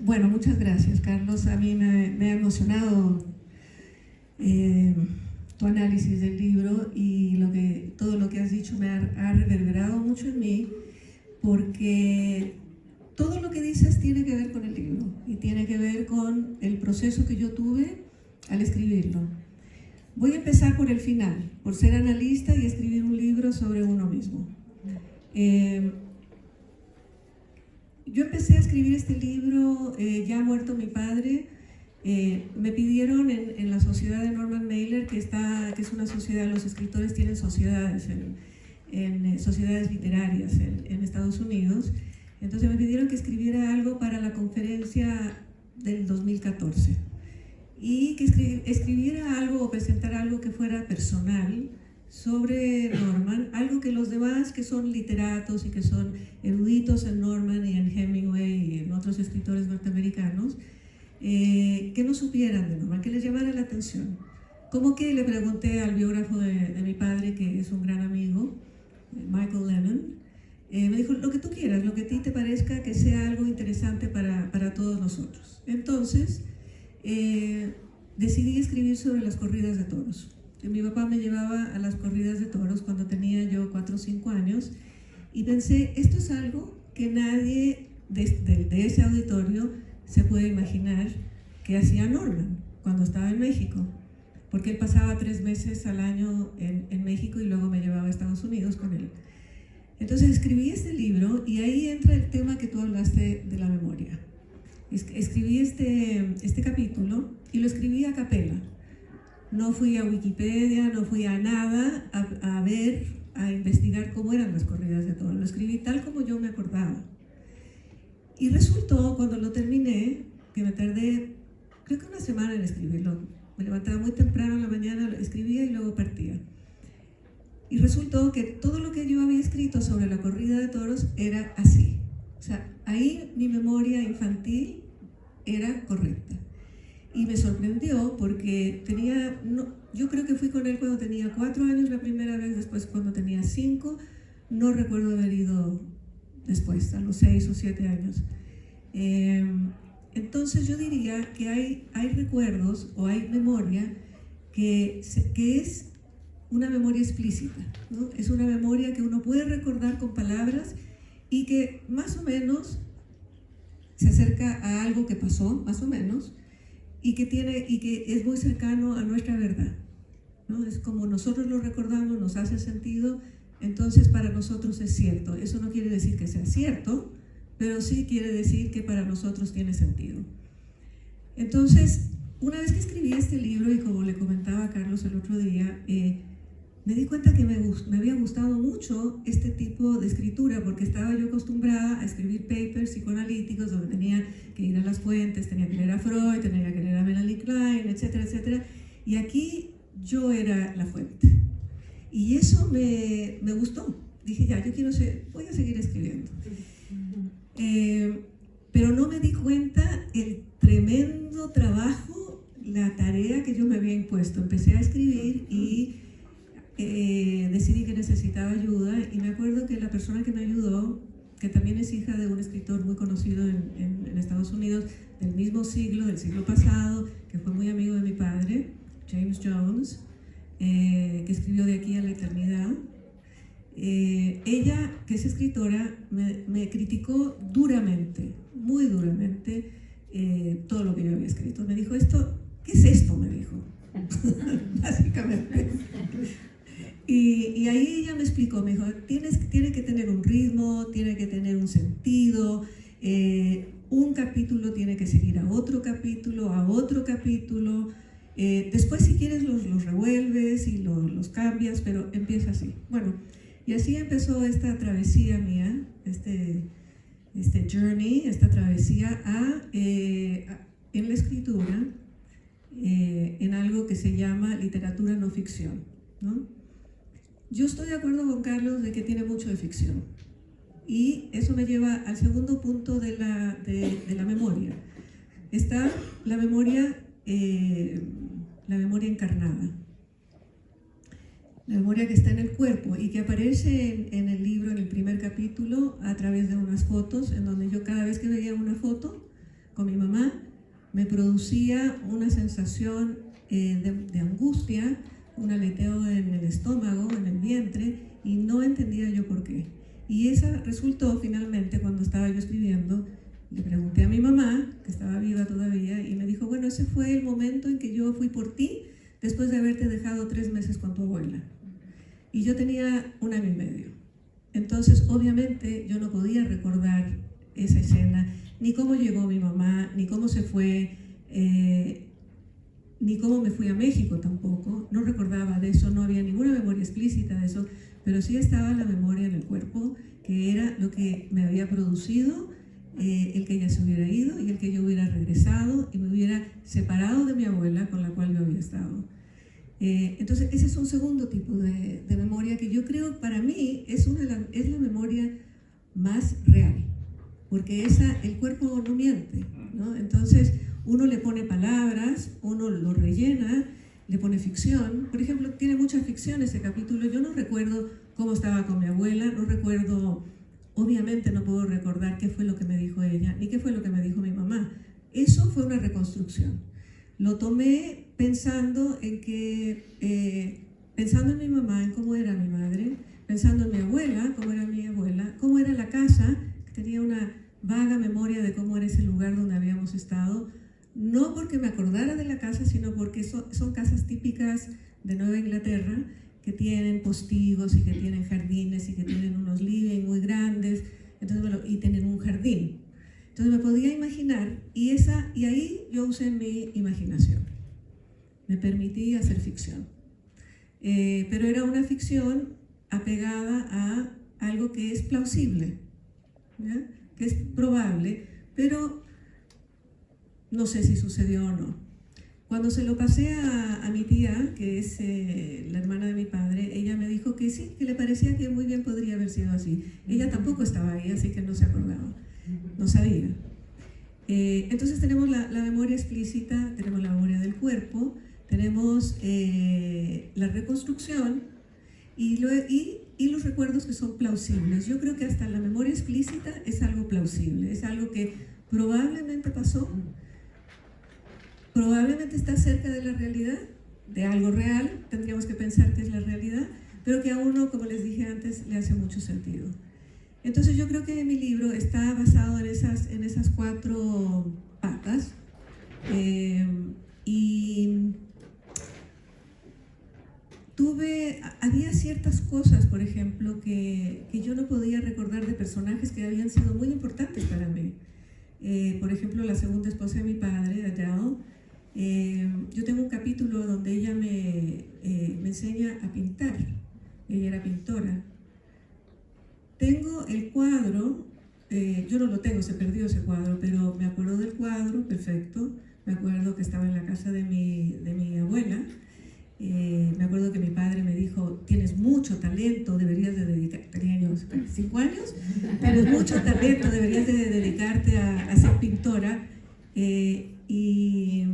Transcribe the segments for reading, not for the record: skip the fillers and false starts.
Bueno, muchas gracias, Carlos. A mí me ha emocionado tu análisis del libro y todo lo que has dicho me ha reverberado mucho en mí, porque todo lo que dices tiene que ver con el libro y tiene que ver con el proceso que yo tuve al escribirlo. Voy a empezar por el final, por ser analista y escribir un libro sobre uno mismo. Yo empecé a escribir este libro ya muerto mi padre. Me pidieron en la sociedad de Norman Mailer, que es una sociedad, los escritores tienen sociedades en sociedades literarias en Estados Unidos. Entonces me pidieron que escribiera algo para la conferencia del 2014 y que escribiera algo o presentara algo que fuera personal sobre Norman, algo que los demás que son literatos y que son eruditos en Norman y en Hemingway y en otros escritores norteamericanos, que no supieran de Norman, que les llamara la atención. Como que le pregunté al biógrafo de mi padre, que es un gran amigo, Michael Lennon, me dijo, lo que tú quieras, lo que a ti te parezca que sea algo interesante para todos nosotros. Entonces, decidí escribir sobre las corridas de toros. Mi papá me llevaba a las corridas de toros cuando tenía yo 4 o 5 años y pensé, esto es algo que nadie de ese auditorio se puede imaginar que hacía Norman cuando estaba en México, porque él pasaba 3 meses al año en México y luego me llevaba a Estados Unidos con él. Entonces escribí este libro y ahí entra el tema que tú hablaste de la memoria. Escribí este capítulo y lo escribí a capela. No fui a Wikipedia, no fui a nada a investigar cómo eran las corridas de toros. Lo escribí tal como yo me acordaba. Y resultó, cuando lo terminé, que me tardé, creo que 1 semana en escribirlo. Me levantaba muy temprano en la mañana, lo escribía y luego partía. Y resultó que todo lo que yo había escrito sobre la corrida de toros era así. O sea, ahí mi memoria infantil era correcta. Y me sorprendió porque yo creo que fui con él cuando tenía 4 años la primera vez, después cuando tenía 5, no recuerdo haber ido después, a los 6 o 7 años. Entonces yo diría que hay recuerdos o hay memoria que es una memoria explícita, ¿no? Es una memoria que uno puede recordar con palabras y que más o menos se acerca a algo que pasó, más o menos, y que es muy cercano a nuestra verdad, ¿no? Es como nosotros lo recordamos, nos hace sentido, entonces para nosotros es cierto. Eso no quiere decir que sea cierto, pero sí quiere decir que para nosotros tiene sentido. Entonces, una vez que escribí este libro, y como le comentaba a Carlos el otro día, me di cuenta que me había gustado mucho este tipo de escritura, porque estaba yo acostumbrada a escribir papers psicoanalíticos donde tenía que ir a las fuentes, tenía que leer a Freud, tenía que leer a Melanie Klein, etcétera, etcétera. Y aquí yo era la fuente. Y eso me gustó. Dije, ya, voy a seguir escribiendo. Pero no me di cuenta el tremendo trabajo, la tarea que yo me había impuesto. Empecé a escribir y decidí que necesitaba ayuda, y me acuerdo que la persona que me ayudó, que también es hija de un escritor muy conocido en Estados Unidos del mismo siglo, del siglo pasado, que fue muy amigo de mi padre, James Jones, que escribió De aquí a la eternidad. Ella, que es escritora, me criticó duramente, muy duramente, todo lo que yo había escrito. Me dijo, ¿qué es esto? Me dijo, básicamente. Y ahí ella me explicó, me dijo, tiene que tener un ritmo, tiene que tener un sentido, un capítulo tiene que seguir a otro capítulo, después si quieres los revuelves y los cambias, pero empieza así. Bueno, y así empezó esta travesía mía, este journey, esta travesía en la escritura, en algo que se llama literatura no ficción, ¿no? Yo estoy de acuerdo con Carlos de que tiene mucho de ficción, y eso me lleva al segundo punto de la memoria. Está la memoria encarnada, la memoria que está en el cuerpo y que aparece en el libro, en el primer capítulo, a través de unas fotos, en donde yo cada vez que veía una foto con mi mamá me producía una sensación de angustia, un aleteo en el estómago, en el vientre, y no entendía yo por qué. Y esa resultó finalmente, cuando estaba yo escribiendo, le pregunté a mi mamá, que estaba viva todavía, y me dijo, bueno, ese fue el momento en que yo fui por ti después de haberte dejado 3 meses con tu abuela. Y yo tenía 1 año y medio. Entonces, obviamente, yo no podía recordar esa escena, ni cómo llegó mi mamá, ni cómo se fue, ni cómo me fui a México tampoco. No recordaba de eso, no había ninguna memoria explícita de eso, pero sí estaba la memoria en el cuerpo, que era lo que me había producido el que ella se hubiera ido y el que yo hubiera regresado y me hubiera separado de mi abuela con la cual yo había estado. Entonces, ese es un segundo tipo de memoria que yo creo, para mí, es la memoria más real, porque el cuerpo no miente, ¿no? Entonces, uno le pone palabras, uno lo rellena, le pone ficción. Por ejemplo, tiene mucha ficción ese capítulo. Yo no recuerdo cómo estaba con mi abuela, no recuerdo, obviamente no puedo recordar qué fue lo que me dijo ella, ni qué fue lo que me dijo mi mamá. Eso fue una reconstrucción. Lo tomé pensando en mi mamá, en cómo era mi madre, pensando en mi abuela, cómo era mi abuela, cómo era la casa, que tenía una vaga memoria de cómo era ese lugar donde habíamos estado, no porque me acordara de la casa, sino porque son casas típicas de Nueva Inglaterra, que tienen postigos y que tienen jardines y que tienen unos living muy grandes, entonces, bueno, y tienen un jardín. Entonces me podía imaginar, y ahí yo usé mi imaginación. Me permití hacer ficción. Pero era una ficción apegada a algo que es plausible, ¿ya? Que es probable, pero no sé si sucedió o no. Cuando se lo pasé a mi tía, que es la hermana de mi padre, ella me dijo que sí, que le parecía que muy bien podría haber sido así. Ella tampoco estaba ahí, así que no se acordaba, no sabía. Entonces tenemos la memoria explícita, tenemos la memoria del cuerpo, tenemos la reconstrucción y los recuerdos que son plausibles. Yo creo que hasta la memoria explícita es algo plausible, es algo que probablemente pasó, probablemente está cerca de la realidad, de algo real, tendríamos que pensar que es la realidad, pero que a uno, como les dije antes, le hace mucho sentido. Entonces yo creo que mi libro está basado en esas 4 patas, y había ciertas cosas, por ejemplo, que yo no podía recordar de personajes que habían sido muy importantes para mí. Por ejemplo, la segunda esposa de mi padre, Adele. Yo tengo un capítulo donde ella me enseña a pintar. Ella era pintora. Tengo el cuadro, yo no lo tengo, se perdió ese cuadro, pero me acuerdo del cuadro, perfecto. Me acuerdo que estaba en la casa de mi abuela. Me acuerdo que mi padre me dijo, tienes mucho talento, deberías de dedicarte, tenía yo 5 años, tienes mucho talento, deberías de dedicarte a ser pintora. Y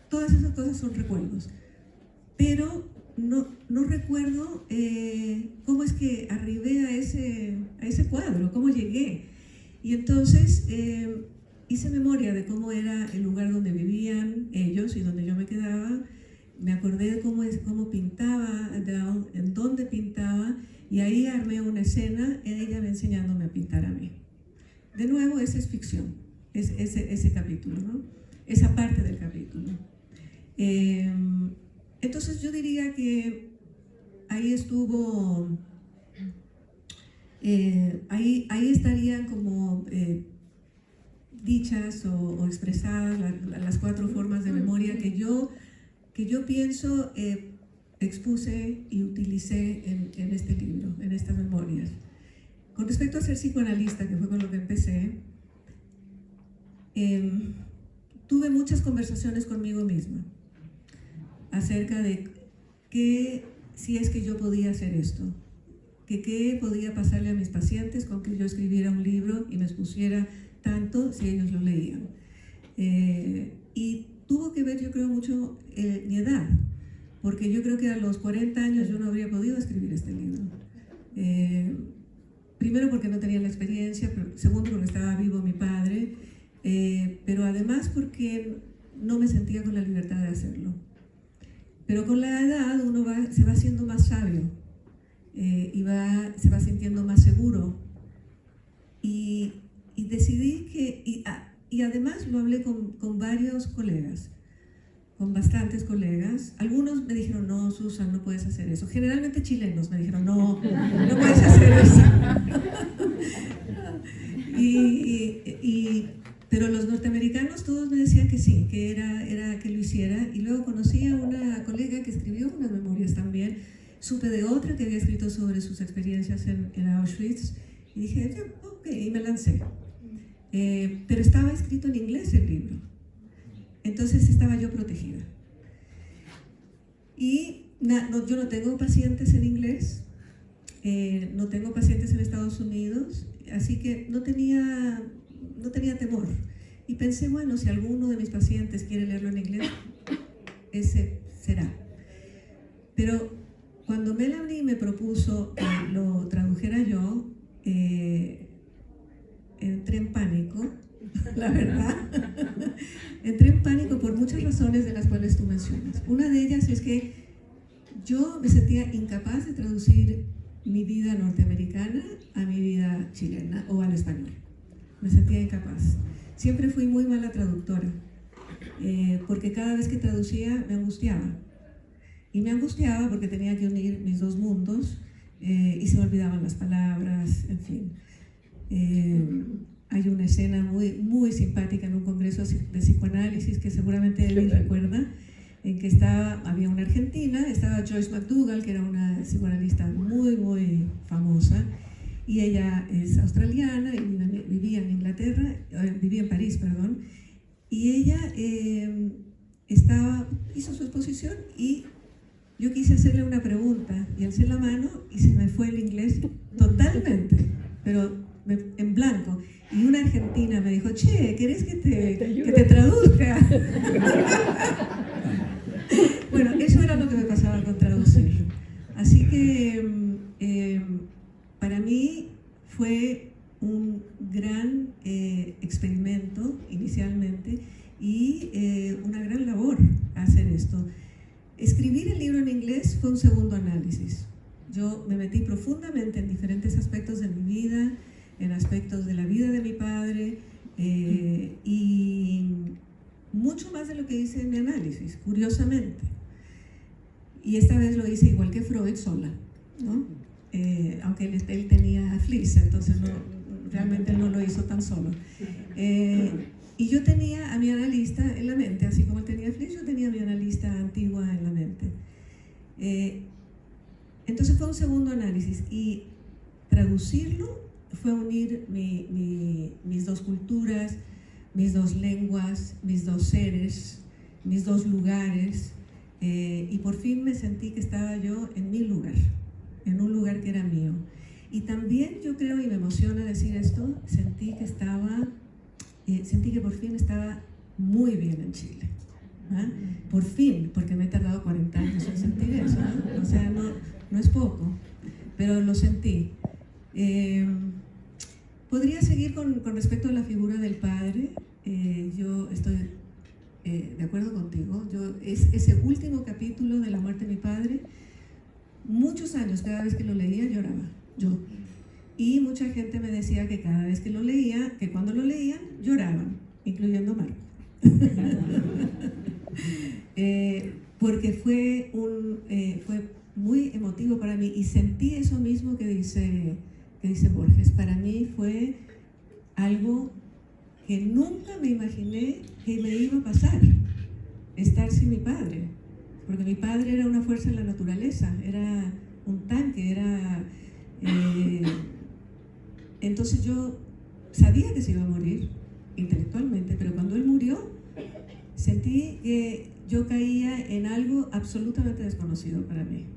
todas esas cosas son recuerdos. Pero no recuerdo cómo es que arribé a ese cuadro, cómo llegué. Y entonces hice memoria de cómo era el lugar donde vivían ellos y donde yo me quedaba. Me acordé de cómo pintaba, en dónde pintaba, y ahí armé una escena, ella me enseñándome a pintar a mí. De nuevo, esa es ficción, ese capítulo, ¿no? Esa parte del capítulo. Entonces yo diría que ahí estuvo, ahí estarían como dichas o expresadas las 4 formas de memoria que yo pienso, expuse y utilicé en este libro, en estas memorias. Con respecto a ser psicoanalista, que fue con lo que empecé, tuve muchas conversaciones conmigo misma acerca de si es que yo podía hacer esto, qué podía pasarle a mis pacientes con que yo escribiera un libro y me expusiera tanto si ellos lo leían. Y tuvo que ver, yo creo, mucho mi edad, porque yo creo que a los 40 años yo no habría podido escribir este libro. Primero porque no tenía la experiencia, segundo porque estaba vivo mi padre, pero además porque no me sentía con la libertad de hacerlo. Pero con la edad uno se va haciendo más sabio se va sintiendo más seguro. Y decidí y además lo hablé con varios colegas, con bastantes colegas. Algunos me dijeron, no, Susan, no puedes hacer eso. Generalmente chilenos me dijeron, no, no puedes hacer eso. Pero los norteamericanos todos me decían que sí, que era que lo hiciera. Y luego conocí a una colega que escribió unas memorias también. Supe de otra que había escrito sobre sus experiencias en Auschwitz. Y dije, ok, y me lancé. Pero estaba escrito en inglés el libro. Entonces estaba yo protegida. Y yo no tengo pacientes en inglés, no tengo pacientes en Estados Unidos, así que no tenía temor. Y pensé, bueno, si alguno de mis pacientes quiere leerlo en inglés, ese será. Pero cuando Melanie me propuso que lo tradujera yo, entré en pánico, la verdad. Entré en pánico por muchas razones de las cuales tú mencionas. Una de ellas es que yo me sentía incapaz de traducir mi vida norteamericana a mi vida chilena o al español. Me sentía incapaz. Siempre fui muy mala traductora, porque cada vez que traducía me angustiaba. Y me angustiaba porque tenía que unir mis dos mundos y se me olvidaban las palabras, en fin. Hay una escena muy, muy simpática en un congreso de psicoanálisis que seguramente él recuerda, en que había una argentina, estaba Joyce McDougall, que era una psicoanalista muy, muy famosa, y ella es australiana y vivía en Inglaterra, vivía en París, perdón, y ella hizo su exposición y yo quise hacerle una pregunta y alcé la mano y se me fue el inglés totalmente, pero en blanco. Y una argentina me dijo, che, ¿querés que te traduzca? Bueno, eso era lo que me pasaba con traducir. Así que para mí fue un gran experimento inicialmente y una gran labor hacer esto. Escribir el libro en inglés fue un segundo análisis. Yo me metí profundamente en diferentes aspectos de mi vida, en aspectos de la vida de mi padre y mucho más de lo que hice en mi análisis, curiosamente. Y esta vez lo hice igual que Freud, sola, ¿no? Aunque él tenía FLIS, entonces realmente no lo hizo tan solo. Y yo tenía a mi analista en la mente, así como él tenía FLIS, yo tenía a mi analista antigua en la mente. Entonces fue un segundo análisis y traducirlo fue unir mis dos culturas, mis dos lenguas, mis dos seres, mis dos lugares, y por fin me sentí que estaba yo en mi lugar, en un lugar que era mío. Y también yo creo, y me emociona decir esto, sentí que por fin estaba muy bien en Chile. ¿Ah? Por fin, porque me he tardado 40 años en sentir eso, ¿no? O sea, no es poco, pero lo sentí. Podría seguir con respecto a la figura del padre. Yo estoy de acuerdo contigo. Ese último capítulo de la muerte de mi padre, muchos años, cada vez que lo leía lloraba, yo. Y mucha gente me decía que cada vez que lo leía, que cuando lo leían, lloraban, incluyendo Marco. Porque fue muy emotivo para mí y sentí eso mismo que dice Borges. Para mí fue algo que nunca me imaginé que me iba a pasar, estar sin mi padre, porque mi padre era una fuerza en la naturaleza, era un tanque, entonces yo sabía que se iba a morir intelectualmente, pero cuando él murió sentí que yo caía en algo absolutamente desconocido para mí.